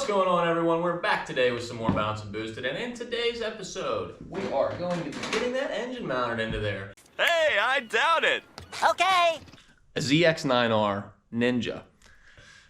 What's going on, everyone? We're back today with some more Bounce and Boosted, and in today's episode, we are going to be getting that engine mounted into there. Hey, I doubt it. Okay. A ZX9R Ninja.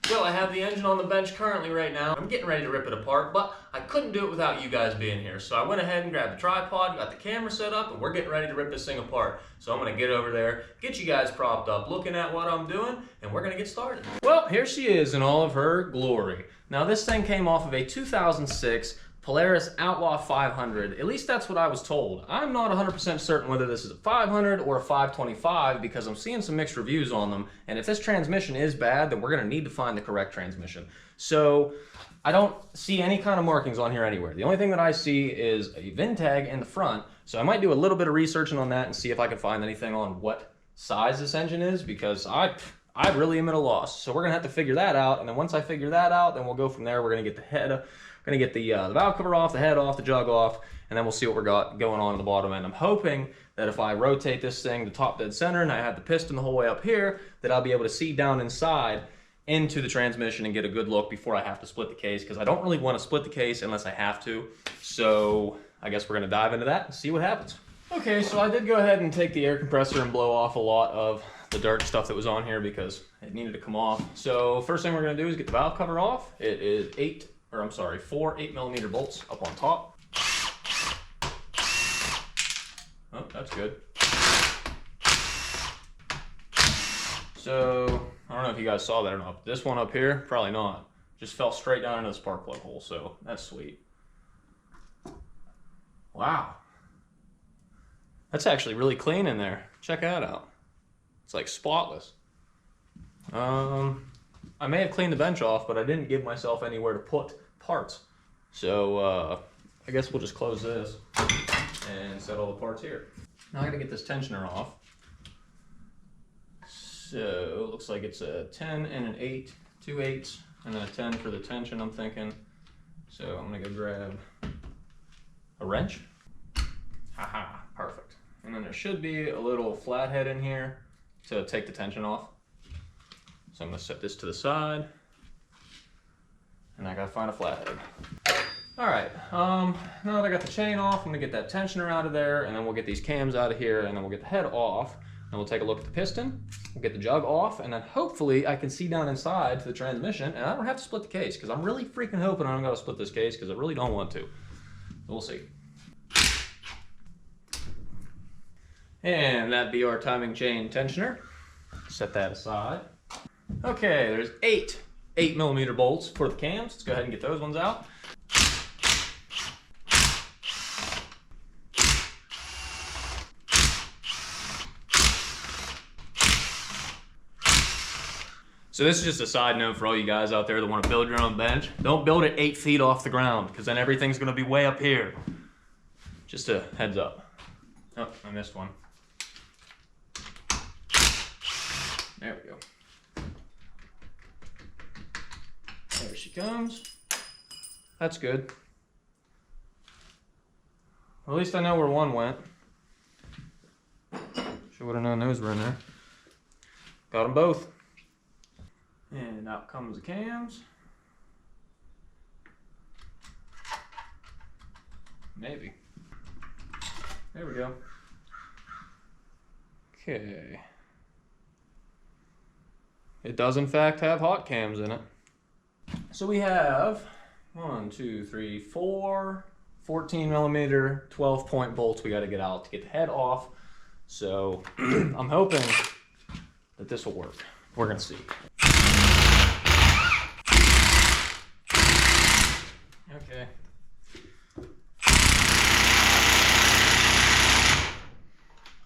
So I have the engine on the bench currently right now. I'm getting ready to rip it apart, but I couldn't do it without you guys being here. So I went ahead and grabbed the tripod, got the camera set up, and we're getting ready to rip this thing apart. So I'm gonna get over there, get you guys propped up, looking at what I'm doing, and we're gonna get started. Well, here she is in all of her glory. Now this thing came off of a 2006 Polaris Outlaw 500. At least that's what I was told. I'm not 100% certain whether this is a 500 or a 525 because I'm seeing some mixed reviews on them. And if this transmission is bad, then we're gonna need to find the correct transmission. So I don't see any kind of markings on here anywhere. The only thing that I see is a VIN tag in the front. So I might do a little bit of researching on that and see if I can find anything on what size this engine is, because I really am at a loss. So we're gonna have to figure that out. And then once I figure that out, then we'll go from there. We're gonna get the head, gonna get the valve cover off, the head off, the jug off, and then we'll see what we got going on in the bottom end. I'm hoping that if I rotate this thing to top dead center and I have the piston the whole way up here, that I'll be able to see down inside into the transmission and get a good look before I have to split the case, because I don't really want to split the case unless I have to. So I guess we're gonna dive into that and see what happens. Okay, so I did go ahead and take the air compressor and blow off a lot of the dirt stuff that was on here because it needed to come off. So first thing we're gonna do is get the valve cover off. It is 4 8mm bolts up on top. Oh, that's good. So I don't know if you guys saw that or not, but this one up here, probably not. Just fell straight down into the spark plug hole, so that's sweet. Wow. That's actually really clean in there. Check that out. It's like spotless. I may have cleaned the bench off, but I didn't give myself anywhere to put parts. So I guess we'll just close this and set all the parts here. Now I gotta get this tensioner off. So it looks like it's a 10 and an 8, 2 8s, and then a 10 for the tension, I'm thinking. So I'm gonna go grab a wrench. Haha, perfect. And then there should be a little flathead in here to take the tension off. So I'm gonna set this to the side, and I gotta find a flathead. All right, now that I got the chain off, I'm gonna get that tensioner out of there, and then we'll get these cams out of here, and then we'll get the head off, and we'll take a look at the piston, we'll get the jug off, and then hopefully I can see down inside to the transmission, and I don't have to split the case, because I'm really freaking hoping I don't gotta split this case, because I really don't want to. We'll see. And that'd be our timing chain tensioner. Set that aside. Okay, there's 8 8mm bolts for the cams. Let's go ahead and get those ones out. So this is just a side note for all you guys out there that want to build your own bench. Don't build it 8 feet off the ground, because then everything's going to be way up here. Just a heads up. Oh, I missed one. There we go. There she comes. That's good. Well, at least I know where one went. Sure would have known those were in there. Got them both. And out comes the cams. Maybe. There we go. Okay. It does in fact have hot cams in it. So we have 1, 2, 3, 4 14mm 12-point bolts we got to get out to get the head off. So I'm hoping that this will work. We're gonna see. Okay.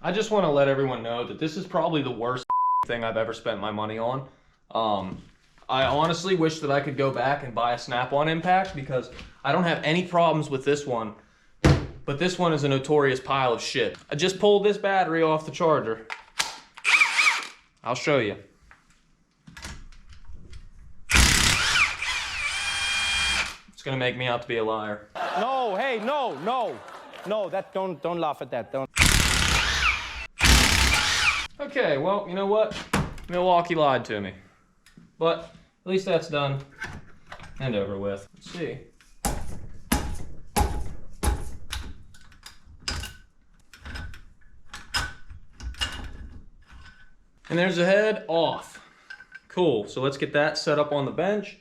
I just want to let everyone know that this is probably the worst thing I've ever spent my money on. I honestly wish that I could go back and buy a Snap-on impact, because I don't have any problems with this one, but this one is a notorious pile of shit. I just pulled this battery off the charger. I'll show you. It's gonna make me out to be a liar. No, hey, no, that don't laugh at that. Don't. Okay, well, you know what? Milwaukee lied to me. But at least that's done. and over with. Let's see. And there's the head off. Cool, so let's get that set up on the bench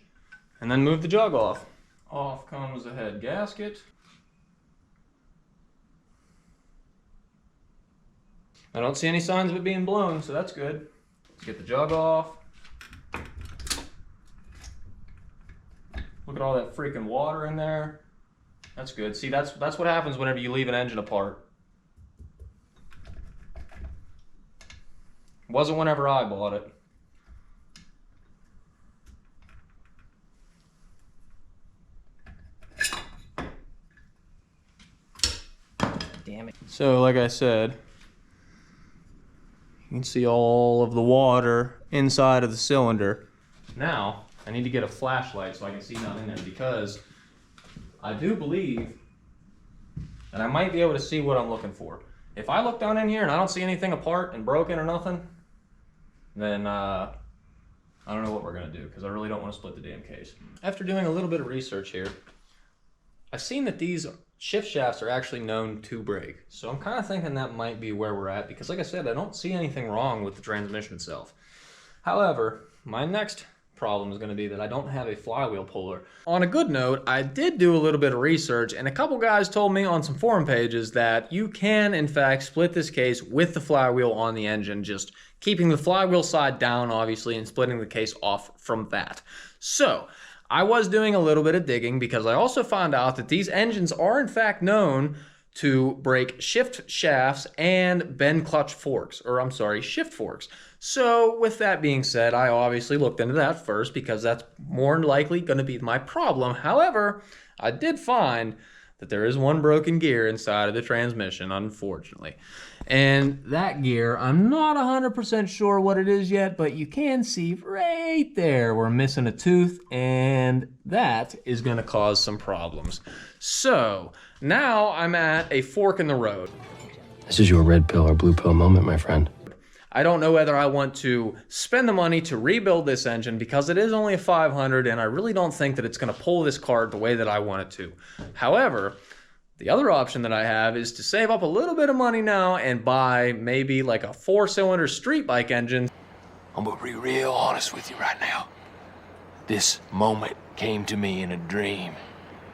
and then move the jug off. Off comes the head gasket. I don't see any signs of it being blown, so that's good. Let's get the jug off. Look at all that freaking water in there. That's good. See, that's what happens whenever you leave an engine apart. Wasn't whenever I bought it. Damn it. So, like I said, you can see all of the water inside of the cylinder. Now, I need to get a flashlight so I can see nothing in there, because I do believe that I might be able to see what I'm looking for. If I look down in here and I don't see anything apart and broken or nothing, then I don't know what we're gonna do, because I really don't want to split the damn case. After doing a little bit of research here, I've seen that these shift shafts are actually known to break. So I'm kind of thinking that might be where we're at, because like I said, I don't see anything wrong with the transmission itself. However, my next problem is going to be that I don't have a flywheel puller. On a good note, I did do a little bit of research, and a couple guys told me on some forum pages that you can in fact split this case with the flywheel on the engine, just keeping the flywheel side down obviously and splitting the case off from that. So I was doing a little bit of digging, because I also found out that these engines are in fact known to break shift shafts and bend clutch forks, or I'm sorry, shift forks. So with that being said, I obviously looked into that first, because that's more than likely going to be my problem. However, I did find that there is one broken gear inside of the transmission, unfortunately. And that gear, I'm not 100% sure what it is yet, but you can see right there we're missing a tooth, and that is going to cause some problems. So now I'm at a fork in the road. This is your red pill or blue pill moment, my friend. I don't know whether I want to spend the money to rebuild this engine, because it is only a 500 and I really don't think that it's going to pull this cart the way that I want it to. However, the other option that I have is to save up a little bit of money now and buy maybe like a 4-cylinder street bike engine. I'm gonna be real honest with you right now. This moment came to me in a dream.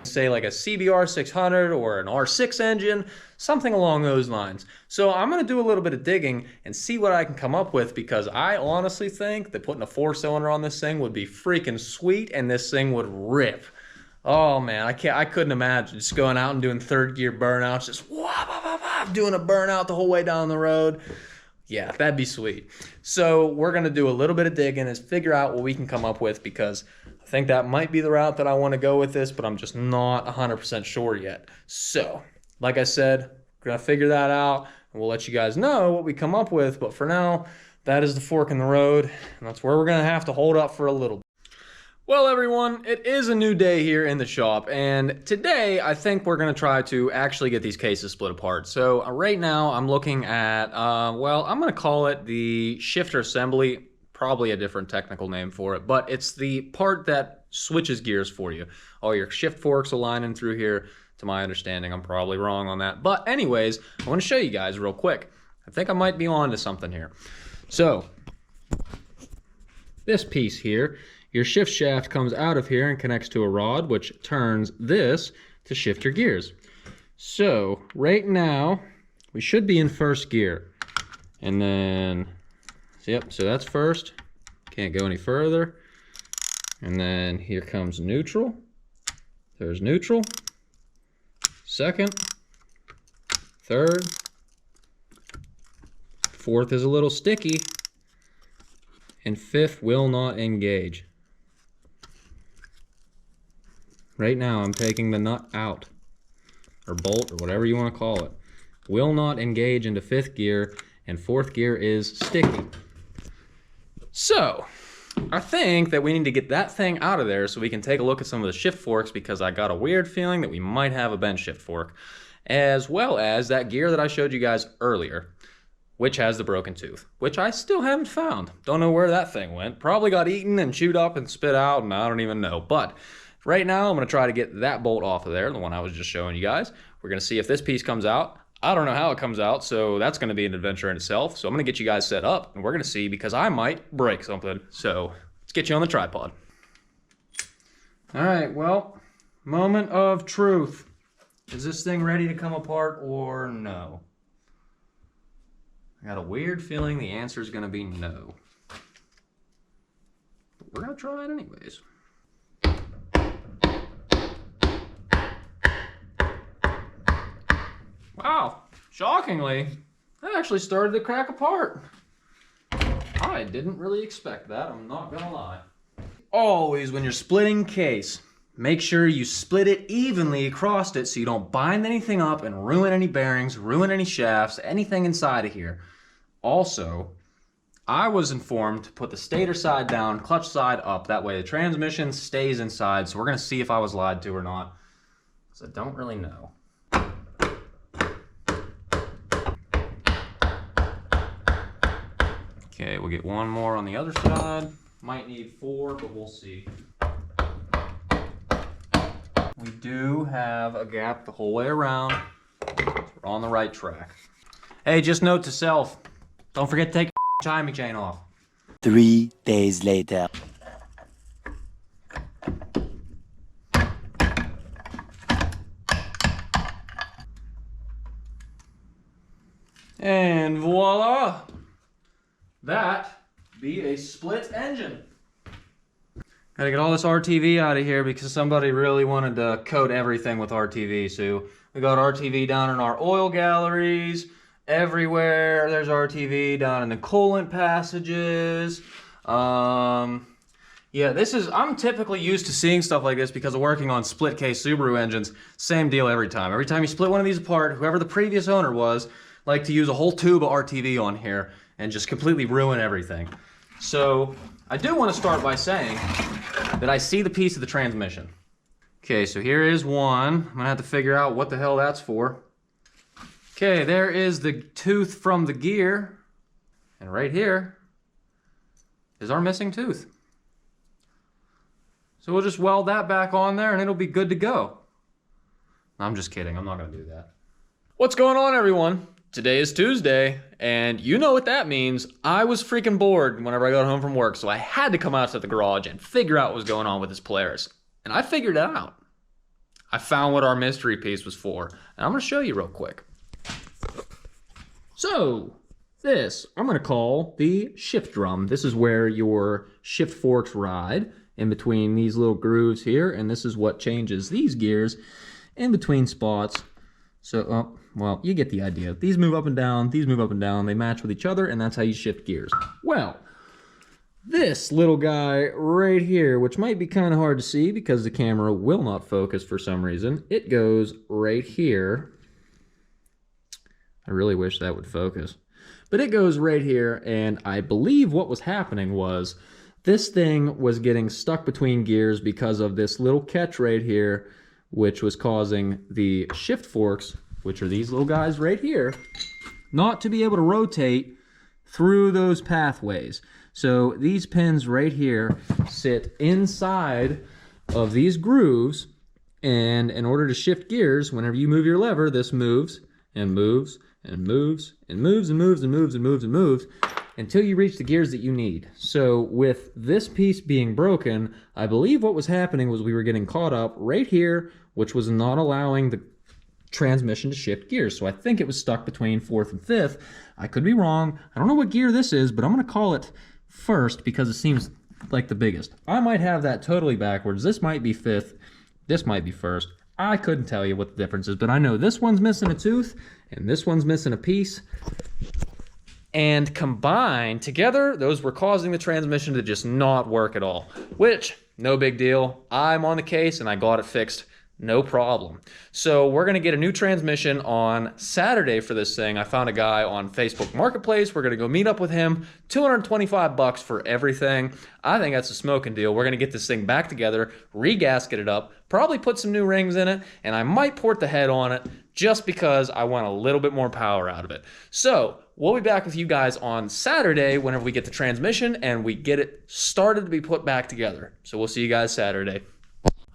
Say like a CBR 600 or an R6 engine, something along those lines. So I'm going to do a little bit of digging and see what I can come up with, because I honestly think that putting a 4-cylinder on this thing would be freaking sweet, and this thing would rip. Oh man, I couldn't imagine just going out and doing third gear burnouts, just doing a burnout the whole way down the road. Yeah, that'd be sweet. So we're going to do a little bit of digging and figure out what we can come up with, because I think that might be the route that I want to go with this, but I'm just not 100% sure yet. So, like I said, we're going to figure that out, and we'll let you guys know what we come up with. But for now, that is the fork in the road, and that's where we're going to have to hold up for a little bit. Well, everyone, it is a new day here in the shop, and today I think we're going to try to actually get these cases split apart. So right now I'm looking at, well, I'm going to call it the shifter assembly, probably a different technical name for it, but it's the part that switches gears for you. All your shift forks aligning through here, to my understanding. I'm probably wrong on that. But anyways, I want to show you guys real quick. I think I might be on to something here. So this piece here, your shift shaft comes out of here and connects to a rod, which turns this to shift your gears. So right now, we should be in first gear. And then, yep, so that's first. Can't go any further. And then here comes neutral. There's neutral. Second. Third. Fourth is a little sticky. And fifth will not engage. Right now, I'm taking the nut out, or bolt, or whatever you want to call it. Will not engage into fifth gear, and fourth gear is sticky. So, I think that we need to get that thing out of there so we can take a look at some of the shift forks, because I got a weird feeling that we might have a bend shift fork, as well as that gear that I showed you guys earlier, which has the broken tooth, which I still haven't found. Don't know where that thing went. Probably got eaten and chewed up and spit out, and I don't even know. But Right now, I'm gonna try to get that bolt off of there, the one I was just showing you guys. We're gonna see if this piece comes out. I don't know how it comes out, so that's gonna be an adventure in itself. So I'm gonna get you guys set up, and we're gonna see, because I might break something. So let's get you on the tripod. All right, well, moment of truth. Is this thing ready to come apart or no? I got a weird feeling the answer is gonna be no. But we're gonna try it anyways. Wow, shockingly, that actually started to crack apart. I didn't really expect that, I'm not gonna lie. Always when you're splitting case, make sure you split it evenly across it so you don't bind anything up and ruin any bearings, ruin any shafts, anything inside of here. Also, I was informed to put the stator side down, clutch side up. That way the transmission stays inside. So we're gonna see if I was lied to or not, because I don't really know. Okay, we'll get one more on the other side. Might need 4, but we'll see. We do have a gap the whole way around. So we're on the right track. Hey, just note to self, don't forget to take the timing chain off. 3 days later. And voila! That be a split engine. Gotta get all this RTV out of here because somebody really wanted to coat everything with RTV. So we got RTV down in our oil galleries, everywhere. There's RTV down in the coolant passages. Yeah, I'm typically used to seeing stuff like this because of working on split case Subaru engines. Same deal every time. Every time you split one of these apart, whoever the previous owner was, liked to use a whole tube of RTV on here and just completely ruin everything. So I do want to start by saying that I see the piece of the transmission. Okay, so here is one. I'm gonna have to figure out what the hell that's for. Okay, there is the tooth from the gear. And right here is our missing tooth. So we'll just weld that back on there and it'll be good to go. I'm just kidding, I'm not gonna do that. What's going on, everyone? Today is Tuesday, and you know what that means. I was freaking bored whenever I got home from work, so I had to come out to the garage and figure out what was going on with this Polaris. And I figured it out. I found what our mystery piece was for, and I'm gonna show you real quick. So, this, I'm gonna call the shift drum. This is where your shift forks ride in between these little grooves here, and this is what changes these gears in between spots. So, well, you get the idea. These move up and down, these move up and down, they match with each other, and that's how you shift gears. Well, this little guy right here, which might be kind of hard to see because the camera will not focus for some reason, it goes right here. I really wish that would focus. But it goes right here, and I believe what was happening was this thing was getting stuck between gears because of this little catch right here, which was causing the shift forks, which are these little guys right here, not to be able to rotate through those pathways. So these pins right here sit inside of these grooves, and in order to shift gears, whenever you move your lever, this moves and moves and moves and moves and moves and moves and moves and moves until you reach the gears that you need. So with this piece being broken, I believe what was happening was we were getting caught up right here, which was not allowing the transmission to shift gears. So I think it was stuck between 4th and 5th. I could be wrong. I don't know what gear this is, but I'm gonna call it 1st because it seems like the biggest. I might have that totally backwards. This might be 5th. This might be 1st. I couldn't tell you what the difference is, but I know this one's missing a tooth and this one's missing a piece. And combined together, those were causing the transmission to just not work at all, which, no big deal. I'm on the case and I got it fixed. No problem. So we're gonna get a new transmission on Saturday for this thing. I found a guy on Facebook Marketplace. We're gonna go meet up with him. $225 for everything. I think that's a smoking deal. We're gonna get this thing back together, re-gasket it up, probably put some new rings in it, and I might port the head on it just because I want a little bit more power out of it. So we'll be back with you guys on Saturday whenever we get the transmission and we get it started to be put back together. So we'll see you guys Saturday.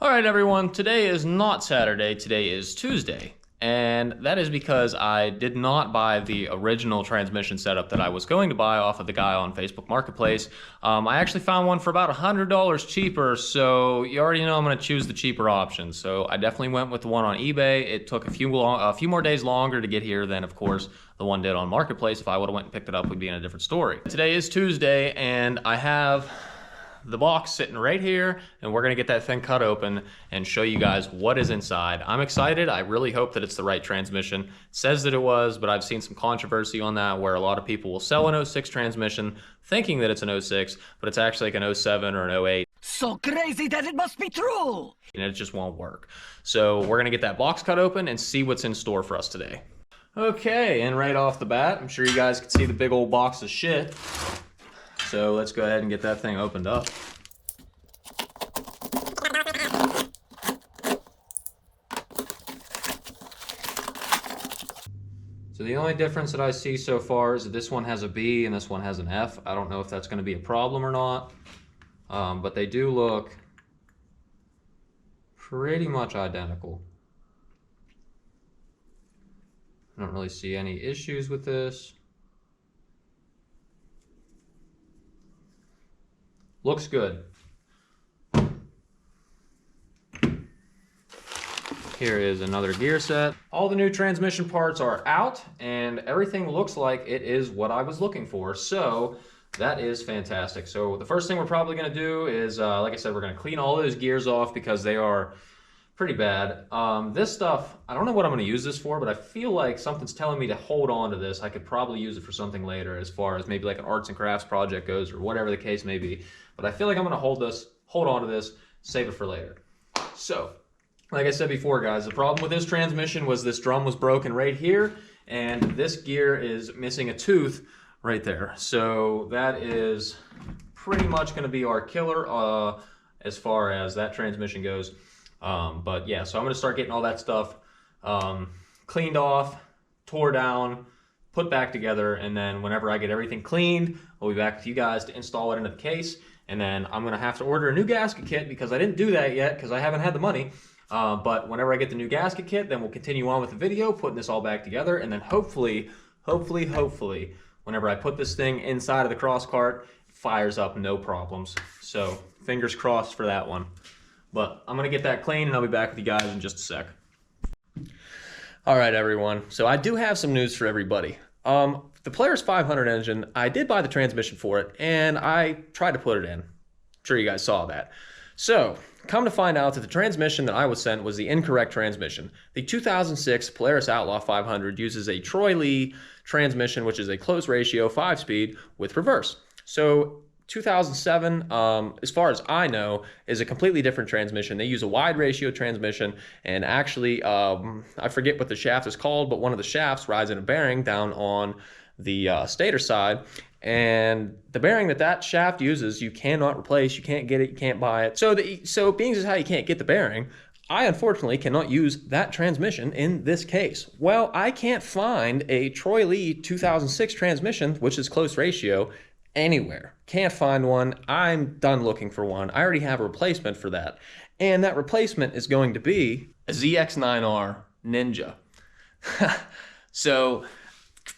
All right, everyone, today is not Saturday, today is Tuesday. And that is because I did not buy the original transmission setup that I was going to buy off of the guy on Facebook Marketplace. I actually found one for about $100 cheaper, so you already know I'm going to choose the cheaper option. So I definitely went with the one on eBay. It took a few more days longer to get here than, of course, the one did on Marketplace. If I would have went and picked it up, we'd be in a different story. Today is Tuesday, and I have the box sitting right here, and we're gonna get that thing cut open and show you guys what is inside. I'm excited. I really hope that it's the right transmission. It says that it was, but I've seen some controversy on that where a lot of people will sell an 06 transmission thinking that it's an 06, but it's actually like an 07 or an 08. So crazy that it must be true! And it just won't work. So we're gonna get that box cut open and see what's in store for us today. Okay, and right off the bat, I'm sure you guys can see the big old box of shit. So let's go ahead and get that thing opened up. So the only difference that I see so far is that this one has a B and this one has an F. I don't know if that's going to be a problem or not, but they do look pretty much identical. I don't really see any issues with this. Looks good. Here is another gear set. All the new transmission parts are out and everything looks like it is what I was looking for. So that is fantastic. So the first thing we're probably gonna do is, like I said, we're gonna clean all those gears off because they are pretty bad. This stuff, I don't know what I'm gonna use this for, but I feel like something's telling me to hold on to this. I could probably use it for something later as far as maybe like an arts and crafts project goes or whatever the case may be. But I feel like I'm gonna hold on to this, save it for later. So, like I said before, guys, the problem with this transmission was this drum was broken right here, and this gear is missing a tooth right there. So that is pretty much gonna be our killer as far as that transmission goes. But yeah, so I'm gonna start getting all that stuff cleaned off, tore down, put back together, and then whenever I get everything cleaned, I'll be back with you guys to install it into the case. And then I'm gonna have to order a new gasket kit because I didn't do that yet because I haven't had the money. But whenever I get the new gasket kit, then we'll continue on with the video, putting this all back together, and then hopefully, whenever I put this thing inside of the crosskart, it fires up no problems. So fingers crossed for that one. But I'm gonna get that clean and I'll be back with you guys in just a sec. All right, everyone. So I do have some news for everybody. The Polaris 500 engine, I did buy the transmission for it and I tried to put it in. I'm sure you guys saw that. So come to find out that the transmission that I was sent was the incorrect transmission. The 2006 Polaris Outlaw 500 uses a Troy Lee transmission, which is a closed ratio 5-speed with reverse. So 2007, as far as I know, is a completely different transmission. They use a wide ratio transmission, and actually, I forget what the shaft is called, but one of the shafts rides in a bearing down on the stator side, and the bearing that shaft uses, you cannot replace, you can't get it, you can't buy it. So being as how you can't get the bearing, I unfortunately cannot use that transmission in this case. Well, I can't find a Troy Lee 2006 transmission, which is close ratio, anywhere. Can't find one. I'm done looking for one. I already have a replacement for that. And that replacement is going to be a ZX9R Ninja. So,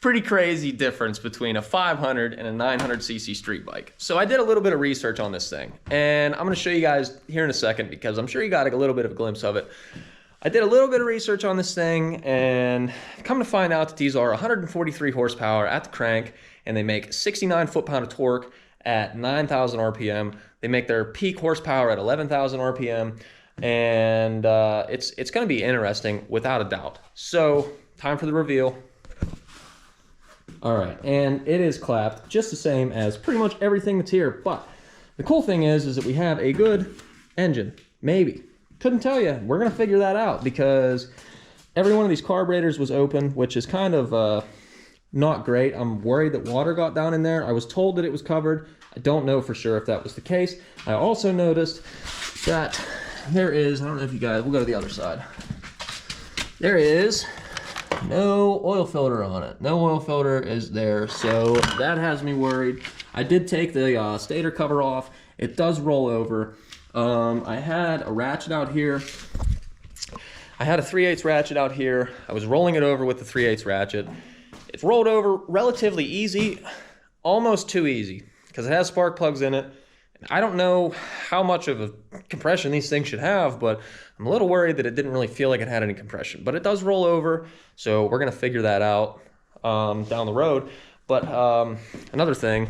pretty crazy difference between a 500 and a 900cc street bike. So I did a little bit of research on this thing, and I'm going to show you guys here in a second because I'm sure you got a little bit of a glimpse of it. I did a little bit of research on this thing, and come to find out that these are 143 horsepower at the crank, and they make 69 foot-pound of torque at 9,000 RPM. They make their peak horsepower at 11,000 RPM, and it's going to be interesting without a doubt. So, time for the reveal. All right, and it is clapped just the same as pretty much everything that's here, but the cool thing is that we have a good engine, maybe. Couldn't tell you. We're going to figure that out because every one of these carburetors was open, which is kind of not great. I'm worried that water got down in there. I was told that it was covered. I don't know for sure if that was the case. I also noticed that there is, I don't know if you guys, we'll go to the other side. There is no oil filter on it. No oil filter is there, so that has me worried. I did take the stator cover off. It does roll over. I had a ratchet out here. I had a 3/8 ratchet out here. I was rolling it over with the 3/8 ratchet. It's rolled over relatively easy, almost too easy, because it has spark plugs in it. I don't know how much of a compression these things should have, but I'm a little worried that it didn't really feel like it had any compression. But it does roll over, so we're gonna figure that out down the road. But another thing,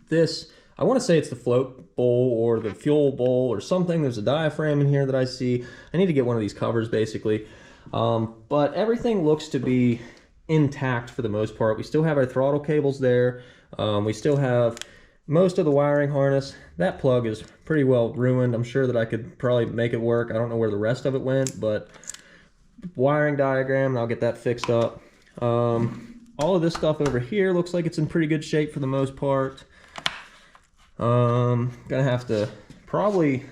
this, I wanna say it's the float bowl or the fuel bowl or something. There's a diaphragm in here that I see. I need to get one of these covers basically. But everything looks to be intact for the most part. We still have our throttle cables there. We still have most of the wiring harness. That plug is pretty well ruined. I'm sure that I could probably make it work. I don't know where the rest of it went, but wiring diagram, and I'll get that fixed up. All of this stuff over here looks like it's in pretty good shape for the most part. Gonna have to probably,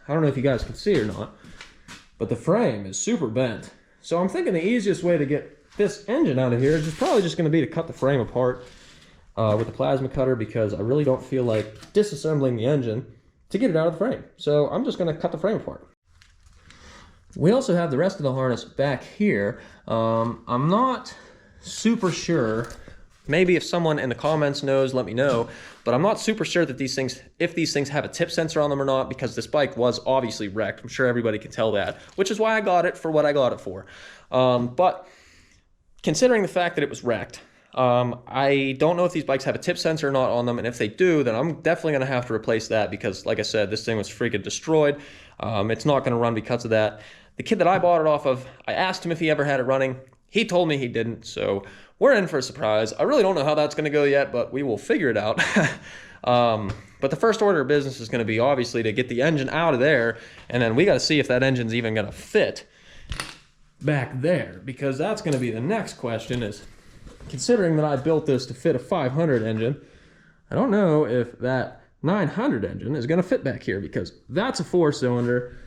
I don't know if you guys can see or not, but the frame is super bent. So I'm thinking the easiest way to get this engine out of here is probably just gonna be to cut the frame apart with the plasma cutter, because I really don't feel like disassembling the engine to get it out of the frame. So I'm just gonna cut the frame apart. We also have the rest of the harness back here. I'm not super sure, maybe if someone in the comments knows, let me know, but I'm not super sure that these things, if these things have a tip sensor on them or not, because this bike was obviously wrecked. I'm sure everybody can tell that, which is why I got it for what I got it for. But considering the fact that it was wrecked, I don't know if these bikes have a tip sensor or not on them, and if they do, then I'm definitely going to have to replace that, because like I said, this thing was freaking destroyed. It's not going to run because of that. The kid that I bought it off of, I asked him if he ever had it running. He told me he didn't, so we're in for a surprise. I really don't know how that's going to go yet, but we will figure it out. But the first order of business is going to be obviously to get the engine out of there, and then we got to see if that engine's even going to fit back there, because that's going to be the next question. Is considering that I built this to fit a 500 engine, I don't know if that 900 engine is going to fit back here, because that's a 4-cylinder,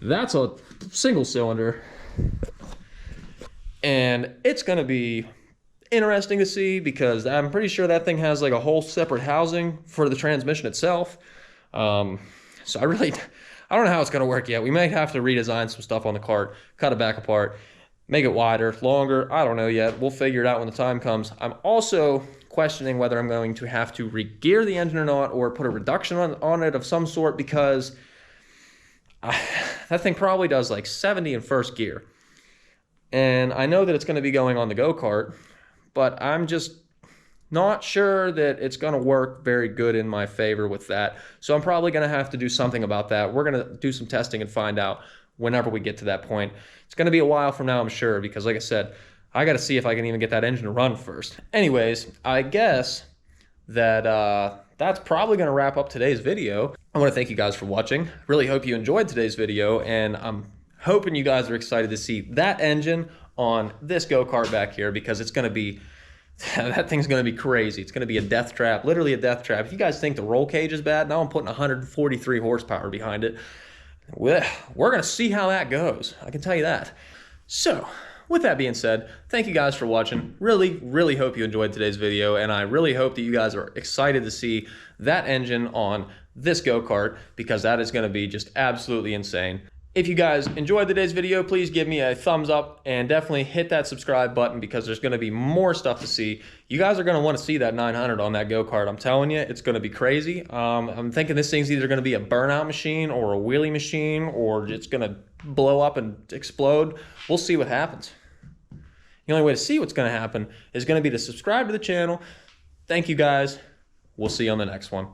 that's a single cylinder, and it's going to be interesting to see, because I'm pretty sure that thing has like a whole separate housing for the transmission itself. So I don't know how it's going to work yet. We may have to redesign some stuff on the cart, cut it back apart, make it wider, longer. I don't know yet. We'll figure it out when the time comes. I'm also questioning whether I'm going to have to re-gear the engine or not, or put a reduction on it of some sort, because that thing probably does like 70 in first gear. And I know that it's going to be going on the go-kart, but I'm just not sure that it's going to work very good in my favor with that. So I'm probably going to have to do something about that. We're going to do some testing and find out whenever we get to that point. It's going to be a while from now, I'm sure, because like I said, I got to see if I can even get that engine to run first. Anyways, I guess that that's probably going to wrap up today's video. I want to thank you guys for watching. Really hope you enjoyed today's video, and I'm hoping you guys are excited to see that engine on this go-kart back here, because it's going to be, that thing's going to be crazy. It's going to be a death trap, literally a death trap. If you guys think the roll cage is bad, now I'm putting 143 horsepower behind it. We're going to see how that goes. I can tell you that. So, with that being said, thank you guys for watching. Really hope you enjoyed today's video, and I really hope that you guys are excited to see that engine on this go-kart, because that is going to be just absolutely insane. If you guys enjoyed today's video, please give me a thumbs up and definitely hit that subscribe button, because there's going to be more stuff to see. You guys are going to want to see that 900 on that go-kart. I'm telling you, it's going to be crazy. I'm thinking this thing's either going to be a burnout machine or a wheelie machine, or it's going to blow up and explode. We'll see what happens. The only way to see what's going to happen is going to be to subscribe to the channel. Thank you guys. We'll see you on the next one.